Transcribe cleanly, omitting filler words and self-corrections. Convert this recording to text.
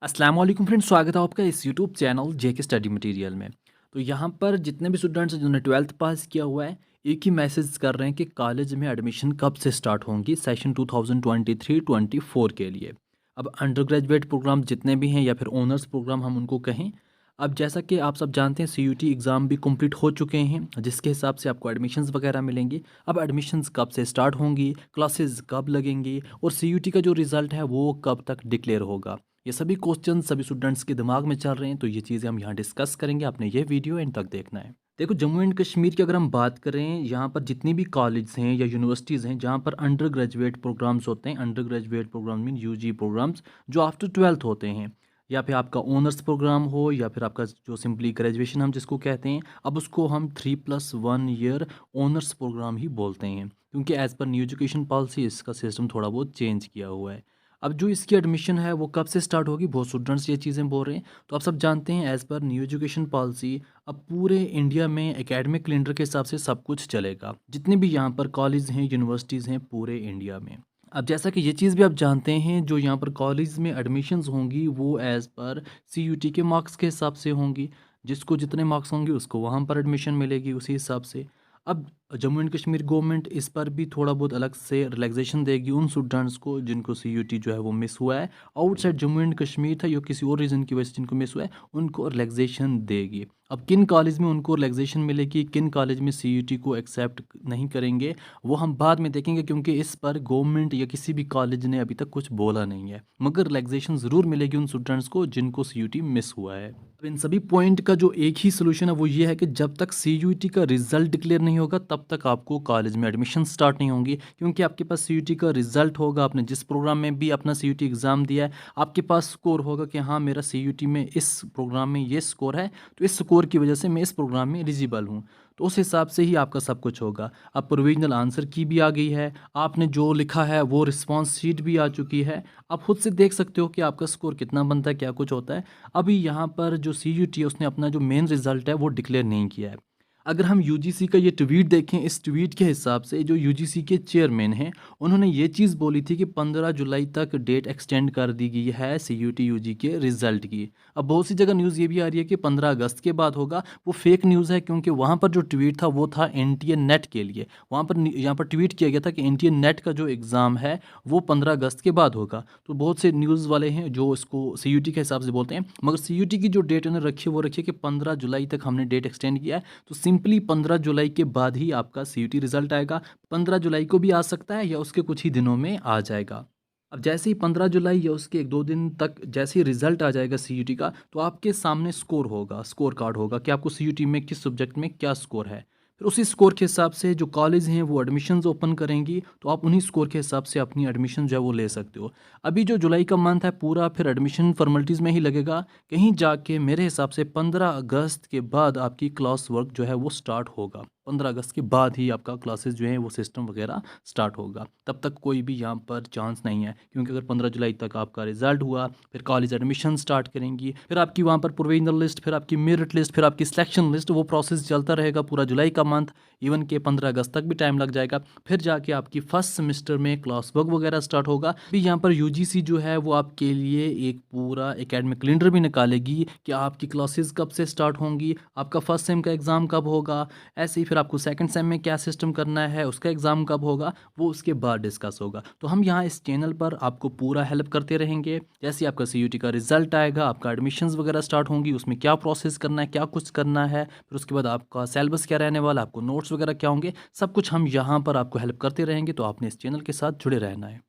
अस्सलाम वालेकुम फ्रेंड्स, स्वागत है आपका इस यूट्यूब चैनल जेके स्टडी मटेरियल में। तो यहाँ पर जितने भी स्टूडेंट्स हैं जिन्होंने 12th पास किया हुआ है, एक ही मैसेज कर रहे हैं कि कॉलेज में एडमिशन कब से स्टार्ट होंगी सेशन 2023-24 के लिए। अब अंडर ग्रेजुएट प्रोग्राम जितने भी हैं या फिर ऑनर्स प्रोग्राम हम उनको कहें। अब जैसा कि आप सब जानते हैं सीयूटी एग्ज़ाम भी कंप्लीट हो चुके हैं, जिसके हिसाब से आपको एडमिशन्स वगैरह मिलेंगी। अब एडमिशन्स कब से स्टार्ट होंगी, क्लासेस कब लगेंगी और सीयूटी का जो रिज़ल्ट है वो कब तक डिक्लेयर होगा, ये सभी क्वेश्चन सभी स्टूडेंट्स के दिमाग में चल रहे हैं। तो ये चीज़ें हम यहाँ डिस्कस करेंगे, आपने ये वीडियो एंड तक देखना है। देखो, जम्मू एंड कश्मीर की अगर हम बात करें, यहाँ पर जितनी भी कॉलेज हैं या यूनिवर्सिटीज़ हैं जहाँ पर अंडर ग्रेजुएट प्रोग्राम्स होते हैं, under graduate program mean UG programs जो आफ्टर 12th होते हैं, या फिर आपका ऑनर्स प्रोग्राम हो या फिर आपका जो सिंपली ग्रेजुएशन हम जिसको कहते हैं, अब उसको हम 3+1 ईयर ऑनर्स प्रोग्राम ही बोलते हैं, क्योंकि as per new education policy इसका सिस्टम थोड़ा बहुत चेंज किया हुआ है। अब जो इसकी एडमिशन है वो कब से स्टार्ट होगी, बहुत स्टूडेंट्स ये चीज़ें बोल रहे हैं। तो आप सब जानते हैं as per new education policy अब पूरे इंडिया में एकेडमिक कैलेंडर के हिसाब से सब कुछ चलेगा, जितने भी यहाँ पर कॉलेज हैं यूनिवर्सिटीज़ हैं पूरे इंडिया में। अब जैसा कि ये चीज़ भी आप जानते हैं, जो यहाँ पर कॉलेज में एडमिशन्स होंगी वो एज़ पर सीयूटी के मार्क्स के हिसाब से होंगी। जिसको जितने मार्क्स होंगे उसको वहाँ पर एडमिशन मिलेगी उसी हिसाब से। अब जम्मू एंड कश्मीर गवर्नमेंट इस पर भी थोड़ा बहुत अलग से रिलैक्सेशन देगी उन स्टूडेंट्स को जिनको सीयूटी जो है वो मिस हुआ है, आउटसाइड जम्मू एंड कश्मीर था या किसी और रीज़न की वजह से जिनको मिस हुआ है उनको रिलैक्सेशन देगी। अब किन कॉलेज में उनको रिलैक्सेशन मिलेगी, किन कॉलेज में सीयूटी को एक्सेप्ट नहीं करेंगे, वो हम बाद में देखेंगे, क्योंकि इस पर गवर्नमेंट या किसी भी कॉलेज ने अभी तक कुछ बोला नहीं है। मगर रिलैक्सेशन ज़रूर मिलेगी उन स्टूडेंट्स को जिनको सीयूटी मिस हुआ है। तो इन सभी पॉइंट का जो एक ही सोल्यूशन है वो ये है कि जब तक सीयूटी का रिजल्ट डिक्लेयर नहीं होगा तब तक आपको कॉलेज में एडमिशन स्टार्ट नहीं होंगी, क्योंकि आपके पास सीयूटी का रिजल्ट होगा, आपने जिस प्रोग्राम में भी अपना सीयूटी एग्ज़ाम दिया है आपके पास स्कोर होगा कि हाँ मेरा सीयूटी में इस प्रोग्राम में ये स्कोर है, तो इस स्कोर की वजह से मैं इस प्रोग्राम में एलिजिबल हूँ। तो उस हिसाब से ही आपका सब कुछ होगा। अब प्रोविजनल आंसर की भी आ गई है, आपने जो लिखा है वो रिस्पॉन्स शीट भी आ चुकी है। आप खुद से देख सकते हो कि आपका स्कोर कितना बनता है, क्या कुछ होता है। अभी यहाँ पर जो सीयूटी है उसने अपना जो मेन रिजल्ट है वो डिक्लेयर नहीं किया है। अगर हम यूजीसी का ये ट्वीट देखें, इस ट्वीट के हिसाब से जो यूजीसी के चेयरमैन हैं उन्होंने ये चीज़ बोली थी कि 15 जुलाई तक डेट एक्सटेंड कर दी गई है सीयूटी यूजी के रिज़ल्ट की। अब बहुत सी जगह न्यूज़ ये भी आ रही है कि 15 अगस्त के बाद होगा, वो फेक न्यूज़ है, क्योंकि वहाँ पर जो ट्वीट था वो था एनटीए नेट के लिए। वहाँ पर यहाँ पर ट्वीट किया गया था कि एनटीए नेट का जो एग्ज़ाम है वो 15 अगस्त के बाद होगा। तो बहुत से न्यूज़ वाले हैं जो इसको सीयूटी के हिसाब से बोलते हैं, मगर सीयूटी की जो डेट उन्होंने रखी है वो रखी है कि 15 जुलाई तक हमने डेट एक्सटेंड किया है। तो सिंपली 15 जुलाई के बाद ही आपका सीयूटी रिजल्ट आएगा। 15 जुलाई को भी आ सकता है या उसके कुछ ही दिनों में आ जाएगा। अब जैसे ही 15 जुलाई या उसके 1-2 दिन तक जैसे ही रिजल्ट आ जाएगा सीयूटी का, तो आपके सामने स्कोर होगा, स्कोर कार्ड होगा कि आपको सीयूटी में किस सब्जेक्ट में क्या स्कोर है। फिर उसी स्कोर के हिसाब से जो कॉलेज हैं वो एडमिशन्स ओपन करेंगी, तो आप उन्हीं स्कोर के हिसाब से अपनी एडमिशन जो है वो ले सकते हो। अभी जो जुलाई का मंथ है पूरा फिर एडमिशन फॉर्मेलिटीज़ में ही लगेगा। कहीं जाके मेरे हिसाब से 15 अगस्त के बाद आपकी क्लास वर्क जो है वो स्टार्ट होगा। 15 अगस्त के बाद ही आपका क्लासेस जो है वो सिस्टम वगैरह स्टार्ट होगा। तब तक कोई भी यहाँ पर चांस नहीं है, क्योंकि अगर 15 जुलाई तक आपका रिजल्ट हुआ फिर कॉलेज एडमिशन स्टार्ट करेंगी, फिर आपकी वहाँ पर प्रोविजनल लिस्ट, फिर आपकी मेरिट लिस्ट, फिर आपकी सिलेक्शन लिस्ट, वो प्रोसेस चलता रहेगा पूरा जुलाई का मंथ। इवन के 15 अगस्त तक भी टाइम लग जाएगा। फिर जाके आपकी फर्स्ट सेमेस्टर में क्लास वर्क वगैरह स्टार्ट होगा। फिर यहाँ पर यूजीसी जो है वो आपके लिए एक पूरा एकेडमिक कैलेंडर भी निकालेगी कि आपकी क्लासेस कब से स्टार्ट होंगी, आपका फर्स्ट सेम का एग्ज़ाम कब होगा, ऐसे ही फिर आपको सेकंड सेम में क्या सिस्टम करना है, उसका एग्ज़ाम कब होगा, वो उसके बाद डिस्कस होगा। तो हम यहाँ इस चैनल पर आपको पूरा हेल्प करते रहेंगे। जैसे आपका सीयूटी का रिजल्ट आएगा, आपका एडमिशन्स वगैरह स्टार्ट होंगी, उसमें क्या प्रोसेस करना है, क्या कुछ करना है, फिर उसके बाद आपका सिलेबस क्या रहने वाला, आपको नोट्स वगैरह क्या होंगे, सब कुछ हम यहाँ पर आपको हेल्प करते रहेंगे। तो आपने इस चैनल के साथ जुड़े रहना है।